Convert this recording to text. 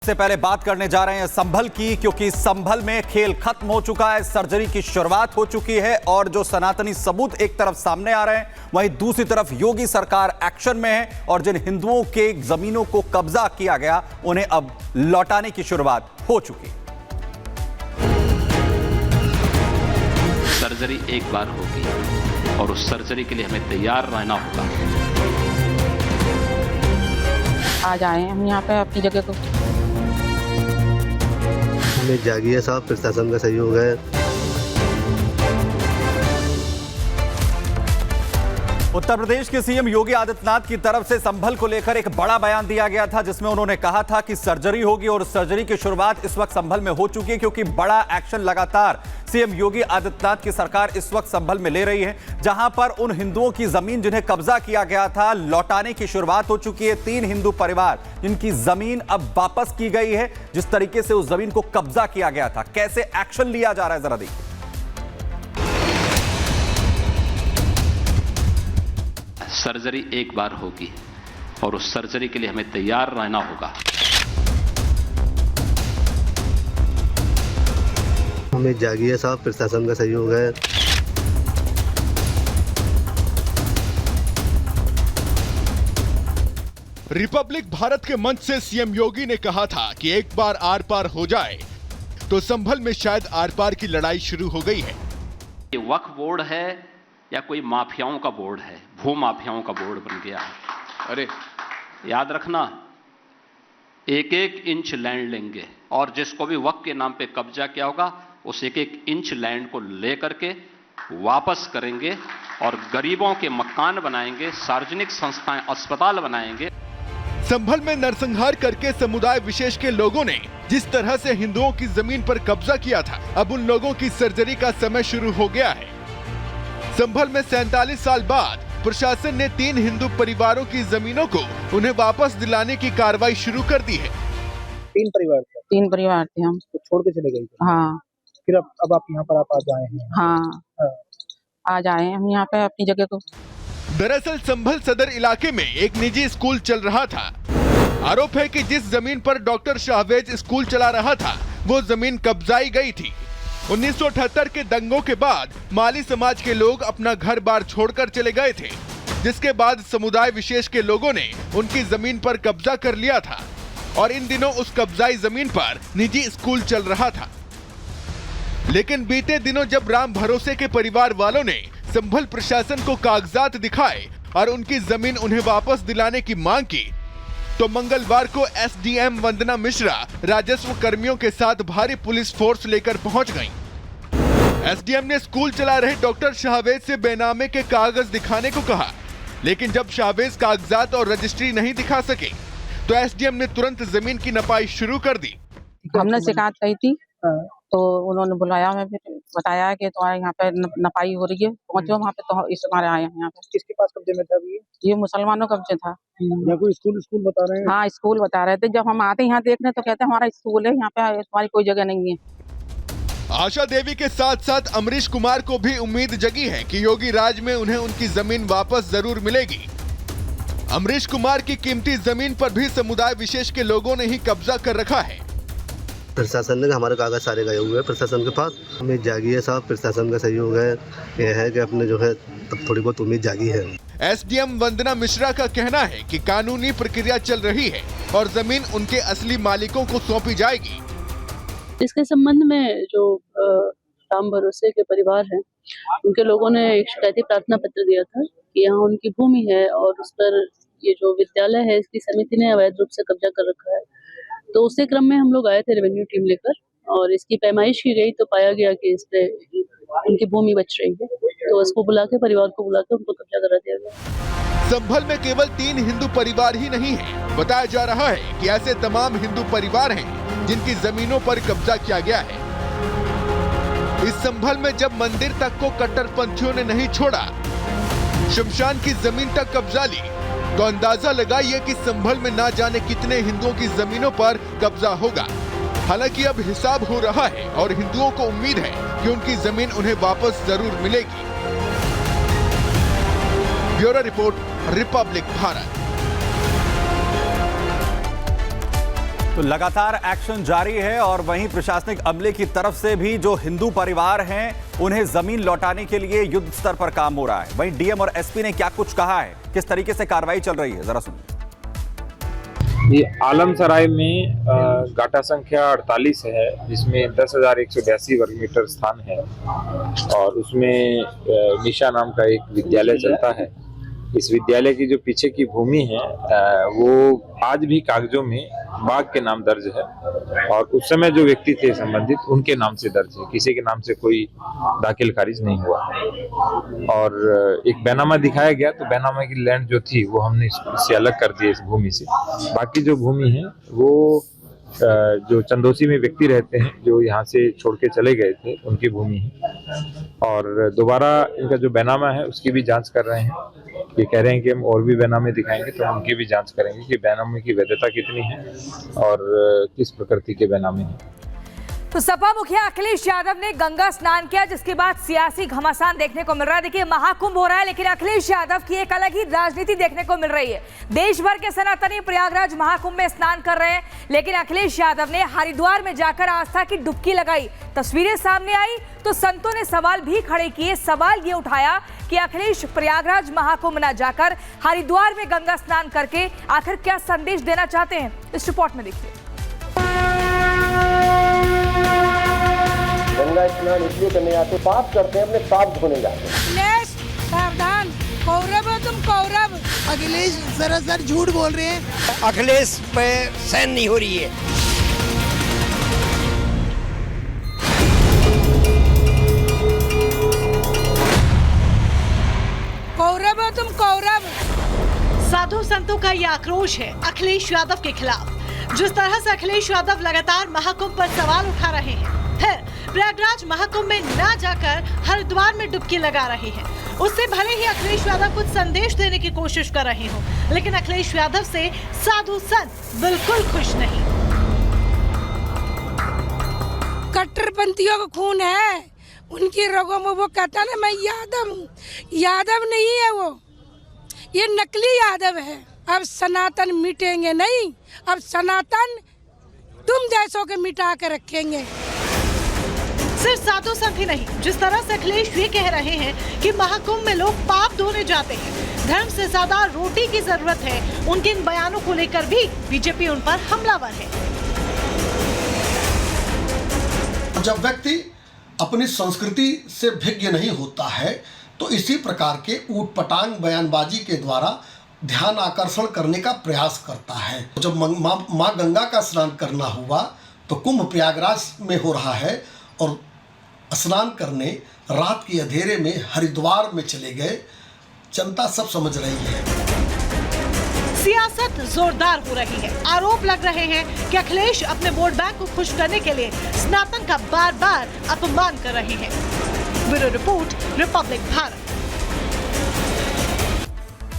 से पहले बात करने जा रहे हैं संभल की, क्योंकि संभल में खेल खत्म हो चुका है। सर्जरी की शुरुआत हो चुकी है और जो सनातनी सबूत एक तरफ सामने आ रहे हैं, वहीं दूसरी तरफ योगी सरकार एक्शन में है और जिन हिंदुओं के जमीनों को कब्जा किया गया उन्हें अब लौटाने की शुरुआत हो चुकी है। सर्जरी एक बार होगी और उस सर्जरी के लिए हमें तैयार रहना होगा। आज आए हम यहाँ पे अपनी जगह को। हमें जागिए साहब, प्रशासन का सहयोग है। उत्तर प्रदेश के सीएम योगी आदित्यनाथ की तरफ से संभल को लेकर एक बड़ा बयान दिया गया था, जिसमें उन्होंने कहा था कि सर्जरी होगी और सर्जरी की शुरुआत इस वक्त संभल में हो चुकी है, क्योंकि बड़ा एक्शन लगातार सीएम योगी आदित्यनाथ की सरकार इस वक्त संभल में ले रही है, जहां पर उन हिंदुओं की जमीन जिन्हें कब्जा किया गया था लौटाने की शुरुआत हो चुकी है। 3 हिंदू परिवार जिनकी जमीन अब वापस की गई है। जिस तरीके से उस जमीन को कब्जा किया गया था, कैसे एक्शन लिया जा रहा है, जरा देखिए। सर्जरी एक बार होगी और उस सर्जरी के लिए हमें तैयार रहना होगा। हमें जागिए साहब, प्रशासन का सहयोग है। रिपब्लिक भारत के मंच से सीएम योगी ने कहा था कि एक बार आर पार हो जाए तो संभल में शायद आर पार की लड़ाई शुरू हो गई है। ये वक्फ बोर्ड है या कोई माफियाओं का बोर्ड है? भू माफियाओं का बोर्ड बन गया है। अरे याद रखना, एक एक इंच लैंड लेंगे और जिसको भी वक्फ के नाम पे कब्जा किया होगा उस एक एक इंच लैंड को लेकर के वापस करेंगे और गरीबों के मकान बनाएंगे, सार्वजनिक संस्थाएं, अस्पताल बनाएंगे। संभल में नरसंहार करके समुदाय विशेष के लोगों ने जिस तरह से हिंदुओं की जमीन पर कब्जा किया था, अब उन लोगों की सर्जरी का समय शुरू हो गया है। संभल में 47 साल बाद प्रशासन ने 3 हिंदू परिवारों की जमीनों को उन्हें वापस दिलाने की कार्रवाई शुरू कर दी है। 3 परिवार थे? 3 परिवार थे हम। तो छोड़ के चले गए थे? हाँ। फिर अब आप यहाँ पर आज आए हैं? हाँ, आज आए हम यहाँ पे अपनी जगह को। दरअसल संभल सदर इलाके में एक निजी स्कूल चल रहा था। आरोप है कि जिस जमीन पर डॉक्टर शाहवेज स्कूल चला रहा था वो जमीन कब्जाई गई थी। 1978 के दंगों के बाद माली समाज के लोग अपना घर बार छोड़कर चले गए थे, जिसके बाद समुदाय विशेष के लोगों ने उनकी जमीन पर कब्जा कर लिया था और इन दिनों उस कब्जाई जमीन पर निजी स्कूल चल रहा था। लेकिन बीते दिनों जब राम भरोसे के परिवार वालों ने संभल प्रशासन को कागजात दिखाए और उनकी जमीन उन्हें वापस दिलाने की मांग की, तो मंगलवार को एसडीएम वंदना मिश्रा राजस्व कर्मियों के साथ भारी पुलिस फोर्स लेकर पहुंच गईं। एसडीएम ने स्कूल चला रहे डॉक्टर शाहवेज से बेनामे के कागज दिखाने को कहा, लेकिन जब शाहवेज कागजात और रजिस्ट्री नहीं दिखा सके तो एसडीएम ने तुरंत जमीन की नपाई शुरू कर दी। हमने शिकायत की थी तो उन्होंने बुलाया, हमें फिर बताया कि तुम्हारे यहाँ पे नपाई हो रही है, पहुंचो वहाँ पे, तो इस हमारे आए हैं यहाँ पे। किसके पास कब्जे में था ये मुसलमानों का कब्जे था। या कोई स्कूल बता रहे हैं? हाँ, स्कूल बता रहे थे। जब हम आते यहाँ देखने तो कहते हमारा स्कूल है, यहाँ पे तुम्हारी कोई जगह नहीं है। आशा देवी के साथ साथ अमरीश कुमार को भी उम्मीद जगी है कि योगी राज में उन्हें उनकी जमीन वापस जरूर मिलेगी। अमरीश कुमार की कीमती जमीन पर भी समुदाय विशेष के लोगों ने ही कब्जा कर रखा है। प्रशासन ने हमारे कागज सारे गए हुए हैं प्रशासन के पास। हमें जागिए साहब, प्रशासन का सहयोग है। यह है कि अपने जो है तब थोड़ी बहुत उम्मीद जागी है। एसडीएम वंदना मिश्रा का कहना है कि कानूनी प्रक्रिया चल रही है और जमीन उनके असली मालिकों को सौंपी जाएगी। इसके संबंध में जो राम भरोसे के परिवार हैं, उनके लोगों ने एक शिकायती प्रार्थना पत्र दिया था कि यहाँ उनकी भूमि है और उस पर ये जो विद्यालय है इसकी समिति ने अवैध रूप से कब्जा कर रखा है। तो उसी क्रम में हम लोग आए थे रेवेन्यू टीम लेकर और इसकी पैमाइश की गई तो पाया गया कि इस पे उनकी भूमि बच रही है, तो इसको बुला के, परिवार को बुला के उनको कब्जा करा दिया गया। संभल में केवल 3 हिंदू परिवार ही नहीं है, बताया जा रहा है कि ऐसे तमाम हिंदू परिवार हैं जिनकी जमीनों पर कब्जा किया गया है। इस संभल में जब मंदिर तक को कट्टरपंथियों ने नहीं छोड़ा, शमशान की जमीन तक कब्जा ली, तो अंदाजा लगाइए कि संभल में ना जाने कितने हिंदुओं की जमीनों पर कब्जा होगा। हालांकि अब हिसाब हो रहा है और हिंदुओं को उम्मीद है कि उनकी जमीन उन्हें वापस जरूर मिलेगी। Bureau report, Republic Bharat. तो लगातार एक्शन जारी है और वहीं प्रशासनिक अमले की तरफ से भी जो हिंदू परिवार हैं उन्हें जमीन लौटाने के लिए युद्ध स्तर पर काम हो रहा है। वहीं डीएम और एसपी ने क्या कुछ कहा है, किस तरीके से कार्रवाई चल रही है, जरा सुनिए। ये आलमसराय में गाटा संख्या 48 है, जिसमें 10,182 वर्ग मीटर स्थान है और उसमें निशा नाम का एक विद्यालय चलता है। इस विद्यालय की जो पीछे की भूमि है वो आज भी कागजों में बाग के नाम दर्ज है और उस समय जो व्यक्ति थे संबंधित उनके नाम से दर्ज है, किसी के नाम से कोई दाखिल खारिज नहीं हुआ। और एक बैनामा दिखाया गया तो बैनामा की लैंड जो थी वो हमने इससे अलग कर दिया इस भूमि से। बाकी जो भूमि है वो जो चंदोसी में व्यक्ति रहते हैं जो यहाँ से छोड़ के चले गए थे उनकी भूमि है और दोबारा इनका जो बैनामा है उसकी भी जांच कर रहे हैं। ये कह रहे हैं कि हम और भी बैनामे दिखाएंगे तो हम उनकी भी जांच करेंगे कि बैनामे की वैधता कितनी है और किस प्रकृति के बैनामे हैं। तो सपा मुखिया अखिलेश यादव ने गंगा स्नान किया, जिसके बाद सियासी घमासान देखने को मिल रहा है। देखिए, महाकुंभ हो रहा है लेकिन अखिलेश यादव की एक अलग ही राजनीति देखने को मिल रही है। देश भर के सनातनी प्रयागराज महाकुंभ में स्नान कर रहे हैं, लेकिन अखिलेश यादव ने हरिद्वार में जाकर आस्था की डुबकी लगाई। तस्वीरें सामने आई तो संतों ने सवाल भी खड़े किए। सवाल ये उठाया कि अखिलेश प्रयागराज महाकुंभ न जाकर हरिद्वार में गंगा स्नान करके आखिर क्या संदेश देना चाहते हैं, इस रिपोर्ट में देखिए। गंगा स्नान इसलिए करने जाते, पाप करते हैं, अपने पाप धोने जाते हैं। अखिलेश सावधान, कौरव हो तुम, कौरव। अखिलेश सरासर झूठ बोल रहे हैं। अखिलेश पे सहन नहीं हो रही है। कौरव हो तुम, कौरव। साधु संतों का ये आक्रोश है अखिलेश यादव के खिलाफ। जिस तरह से अखिलेश यादव लगातार महाकुंभ पर सवाल उठा रहे हैं, फिर प्रयागराज महाकुंभ में ना जाकर हरिद्वार में डुबकी लगा रहे हैं, उससे भले ही अखिलेश यादव कुछ संदेश देने की कोशिश कर रहे हो, लेकिन अखिलेश यादव से साधु संत बिल्कुल खुश नहीं। कट्टरपंथियों का खून है उनकी रगों में। वो कहता ना मैं यादव हूँ, यादव नहीं है वो, ये नकली यादव है। अब सनातन मिटेंगे नहीं, अब सनातन तुम जैसों के मिटा के रखेंगे। सिर्फ साधु संत ही नहीं, जिस तरह से अखिलेश ये कह रहे हैं कि महाकुंभ में लोग पाप धोने जाते हैं, धर्म से ज्यादा रोटी की जरूरत है, उनके इन बयानों को लेकर भी बीजेपी उन पर हमलावर है। जब व्यक्ति अपनी संस्कृति से भिज्ञ नहीं होता है तो इसी प्रकार के ऊटपटांग बयानबाजी के द्वारा ध्यान आकर्षण करने का प्रयास करता है। जब माँ गंगा का स्नान करना हुआ तो कुंभ प्रयागराज में हो रहा है और स्नान करने रात के अंधेरे में हरिद्वार में चले गए। जनता सब समझ रही है। सियासत जोरदार हो रही है। आरोप लग रहे हैं कि अखिलेश अपने वोट बैंक को खुश करने के लिए सनातन का बार बार अपमान कर रहे हैं। Bureau report, Republic Bharat.